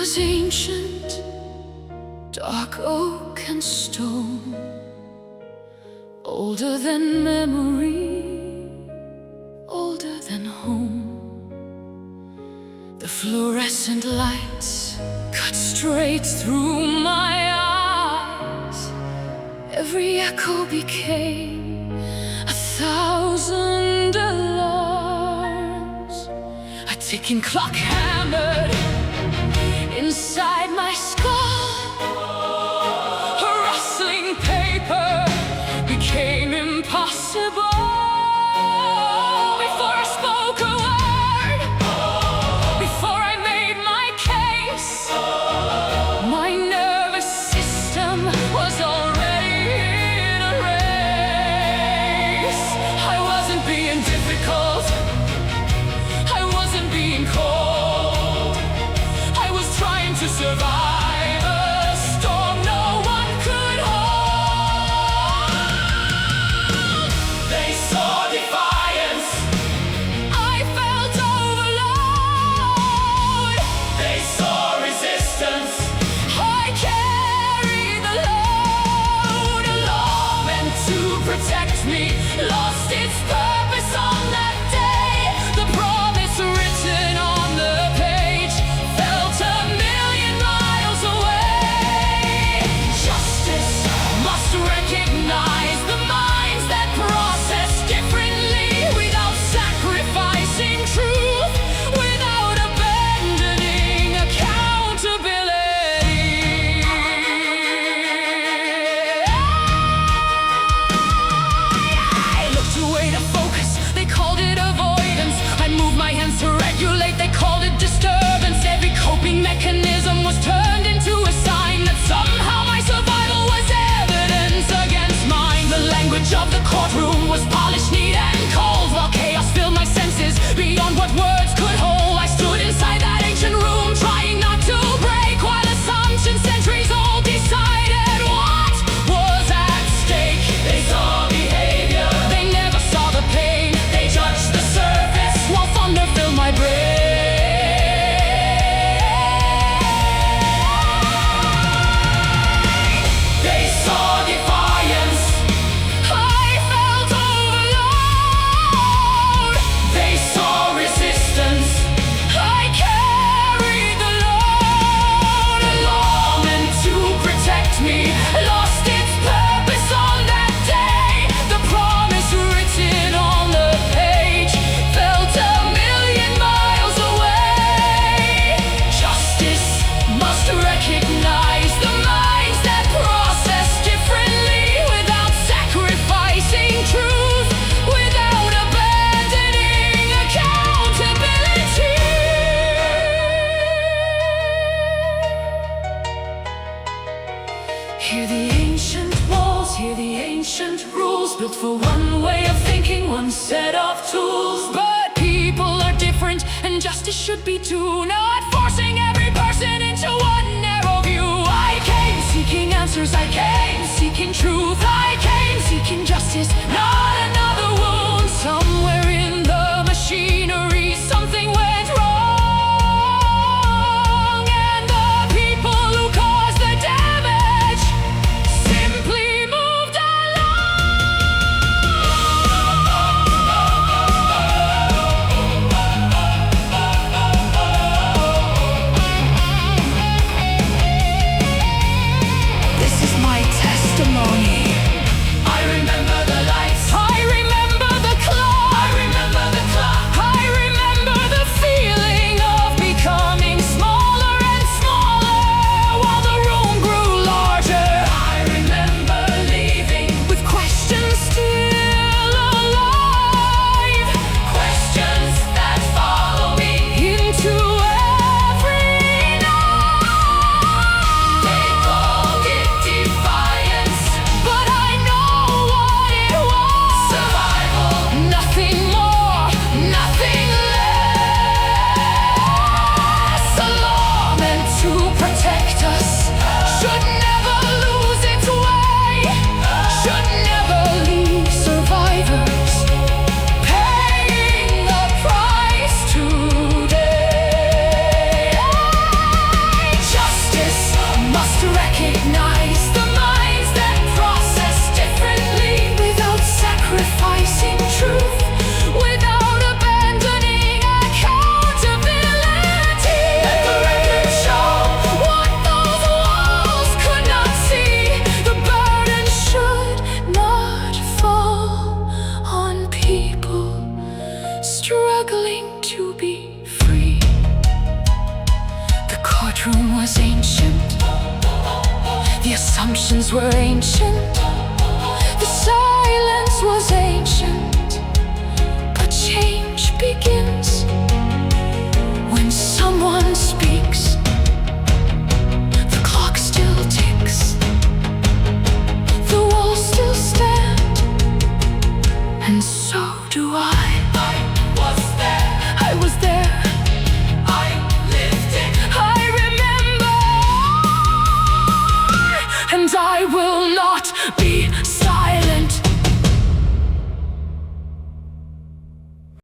was ancient, dark oak and stone, older than memory, older than home. The fluorescent lights cut straight through my eyes. Every echo became 1,000 alarms. A ticking clock hammered inside my skull. A rustling paper became impossible. Before I spoke a word, before I made my case, my nervous system was already in a race. I wasn't being difficult, I wasn't being cold, I was trying to survive a storm no one could hold. They saw defiance, I felt overload. They saw resistance, I carried the load. A law meant to protect me lost its purpose on that day. The promise written on the page felt 1,000,000 miles away. Justice must recognize the minds that process differently, without sacrificing truth, without abandoning accountability. I looked away to focus, they called it avoidance. I moved my hands to regulate, they called it disturbance. Every coping mechanism was turned into a sign that somehow my survival was evidence against mine. The language of the courtroom was polished, neat and cold, while chaos filled my senses beyond what words could hold. I stood inside that ancient room, trying not to break, while assumptions, centuries old, decided what was at stake. They saw behavior, they never saw the pain. They judged the surface, while thunder filled my brain. They saw defiance, I felt overload. They saw resistance, I carried the load. A law meant to protect me lost its purpose on that day. The promise written on the page felt 1,000,000 miles away. Justice must recognize the minds that process differently, without sacrificing truth, without abandoning accountability. Hear the ancient walls, hear the ancient rules, built for one way of thinking, one set of tools. But people are different, and justice should be too. Not forcing every person into one narrow view. I came seeking answers, I came seeking truth, I came seeking justice, not another wound. Somewhere in the machinery something went wrong, and the people who caused the damage simply moved along. be free. The courtroom was ancient. The assumptions were ancient.